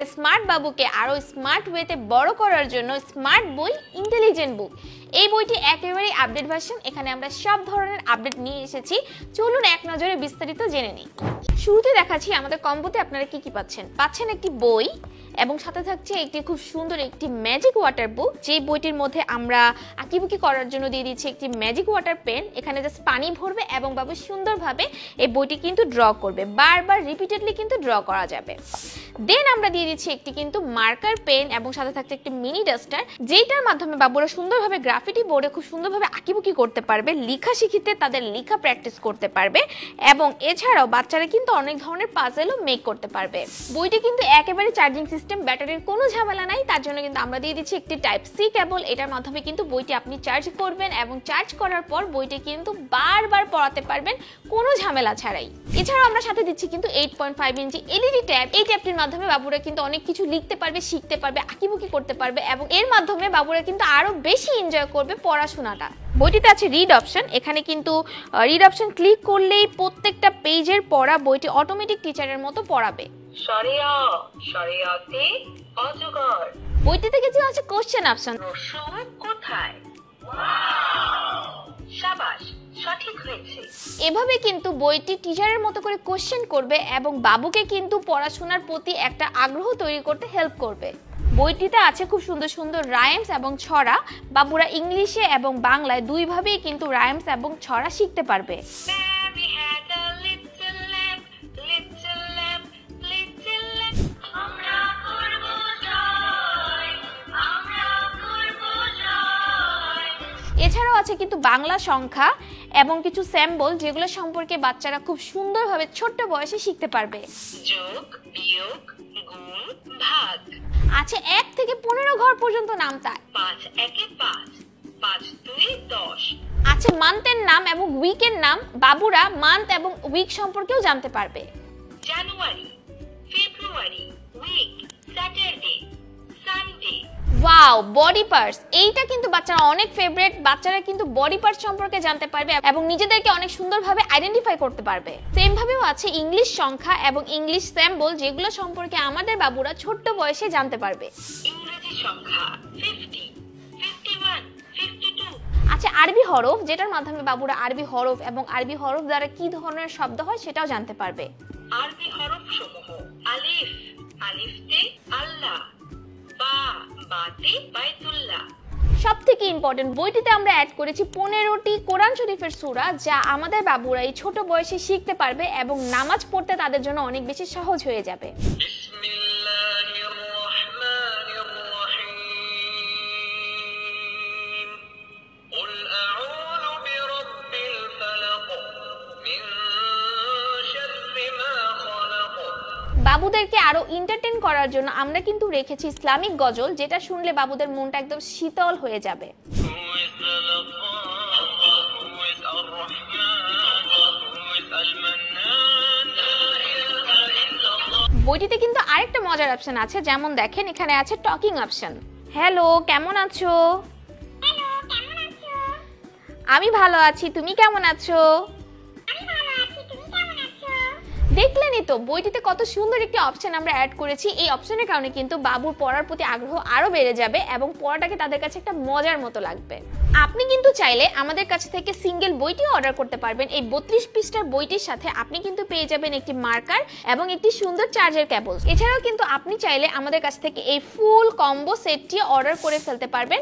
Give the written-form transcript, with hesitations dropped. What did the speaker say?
Smart বাবুকে আরো smart ওয়েতে বড় করার জন্য স্মার্ট বই ইন্টেলিজেন্ট বুক এই বইটি একেবারে আপডেট ভার্সন। এখানে আমরা সব ধরনের আপডেট নিয়ে এসেছি, চলুন এক নজরে বিস্তারিত জেনে নিই। শুরুতে দেখাচ্ছি আমাদের কম্বোতে আপনারা কি কি পাচ্ছেন একটি বই এবং সাথে থাকছে একটি খুব সুন্দর একটি ম্যাজিক ওয়াটার বুক, যে বইটির মধ্যে আমরা আঁকিবুকি করার জন্য দিয়ে দিচ্ছি একটি ম্যাজিক ওয়াটার পেন। এখানে জাস্ট পানি ভরবে এবং বাবু সুন্দরভাবে এই বইটি কিন্তু ড্র করবে, বারবার রিপিটেডলি কিন্তু ড্র করা যাবে। দেন আমরা দিয়ে দিচ্ছি একটি কিন্তু মার্কার পেন এবং সাথে থাকছে একটি মিনি ডাস্টার, যেটার মাধ্যমে বাবুরা সুন্দরভাবে গ্রাফিটি বোর্ডে খুব সুন্দরভাবে আঁকিবুকি করতে পারবে, লেখা শিখিতে তাদের লেখা প্র্যাকটিস করতে পারবে এবং এছাড়াও বাচ্চারা কিন্তু অনেক ধরনের পাজলও মেক করতে পারবে। বইটি কিন্তু একেবারে চার্জিং সিস্টেম, ব্যাটারির কোনো ঝামেলা নাই, তার জন্য কিন্তু আমরা দিয়ে দিচ্ছি একটি টাইপ সি কেবল। এটার মাধ্যমে কিন্তু বইটি আপনি চার্জ করবেন এবং চার্জ করার পর বইটি কিন্তু বারবার পড়াতে পারবেন কোনো ঝামেলা ছাড়াই। এছাড়াও আমরা সাথে দিচ্ছি কিন্তু 8.5 ইঞ্চি এলইডি ট্যাব। এই ট্যাবটির মাধ্যমে বাবুরা কিন্তু অনেক কিছু লিখতে পারবে, শিখতে পারবে, আঁকিবুকি করতে পারবে এবং এর মাধ্যমে বাবুরা কিন্তু আরো বেশি এনজয় করবে পড়াশোনাটা। বইটিতে আছে রিড অপশন, এখানে কিন্তু রিড অপশন ক্লিক করলেই প্রত্যেকটা পেজের পড়া বইটি অটোমেটিক টিচারের মতো পড়াবে। শরিয়া শরিয়াতে অজগর। বইটিতে কিছু আছে কোশ্চেন অপশন, রসুন কোথায়? শাবাশ, সঠিক হয়েছে। এভাবে কিন্তু বইটি টিচারের মতো করে কোশ্চেন করবে এবং বাবুকে কিন্তু পড়াশোনার প্রতি একটা আগ্রহ তৈরি করতে হেল্প করবে। বইটিতে আছে খুব সুন্দর সুন্দর রাইমস এবং ছড়া, বাবুরা ইংলিশে এবং বাংলায় দুইভাবেই কিন্তু রাইমস এবং ছড়া শিখতে পারবে। এছাড়াও আছে কিন্তু বাংলা সংখ্যা এবং কিছু স্যাম্বল, যেগুলো সম্পর্কে বাচ্চারা খুব সুন্দরভাবে ছোট্ট বয়সে শিখতে পারবে। যোগ, বিয়োগ, গুণ, ভাগ। আছে 1 থেকে 15 ঘর পর্যন্ত নাম তার। 5 একে 5, 5 2 10। আছে মান্থের নাম এবং উইকের নাম, বাবুরা মান্থ এবং উইক সম্পর্কেও জানতে পারবে। January, February, week, Saturday, Sunday. Wow, body parts, এইটা কিন্তু বাচ্চারা অনেক ফেভারিট। বাচ্চারা কিন্তু বডি পার্টস সম্পর্কে জানতে পারবে এবং নিজেদেরকে অনেক সুন্দরভাবে আইডেন্টিফাই করতে পারবে। সেম ভাবেও আছে ইংলিশ সংখ্যা এবং ইংলিশ স্যাম্বল, যেগুলো সম্পর্কে আমাদের বাবুরা ছোট্ট বয়সে জানতে পারবে। ইংরেজি সংখ্যা 50, 51, 52। আছে আরবি হরফ, যেটার মাধ্যমে বাবুরা আরবি হরফ এবং আরবি হরফ দ্বারা কি ধরনের শব্দ হয় সেটাও জানতে পারবে। আরবি হরফ সমূহ: আলিফ, আলিফতে আল্লাহ, বা, বাতে বাইতুল্লাহ। সবথেকে ইম্পর্টেন্ট, বইটিতে আমরা অ্যাড করেছি 15টি কোরআন শরীফের সূরা, যা আমাদের বাবুরা এই ছোট বয়সে শিখতে পারবে এবং নামাজ পড়তে তাদের জন্য অনেক বেশি সহজ হয়ে যাবে। বাবুদেরকে আরো এন্টারটেইন করার জন্য আমরা কিন্তু রেখেছি ইসলামিক গজল, যেটা শুনলে বাবুদের মনটা একদম শীতল হয়ে যাবে। বইটিতে কিন্তু আরেকটা মজার অপশন আছে, যেমন দেখেন এখানে আছে টকিং অপশন। হ্যালো, কেমন আছো? আমি ভালো আছি, তুমি কেমন আছো? দেখলেনই তো বইটিতে কত সুন্দর একটি অপশন আমরা অ্যাড করেছি। এই অপশনের কারণে কিন্তু বাবুর পড়ার প্রতি আগ্রহ আরো বেড়ে যাবে এবং পড়াটাকে তাদের কাছে একটা মজার মতো লাগবে। আপনি কিন্তু চাইলে আমাদের কাছে থেকে সিঙ্গেল বইটি অর্ডার করতে পারবেন। এই 32 পৃষ্ঠার বইটির সাথে আপনি কিন্তু পেয়ে যাবেন একটি মার্কার এবং একটি সুন্দর চার্জার কেবল। এছাড়াও কিন্তু আপনি চাইলে আমাদের কাছ থেকে এই ফুল কম্বো সেটটি অর্ডার করে ফেলতে পারবেন।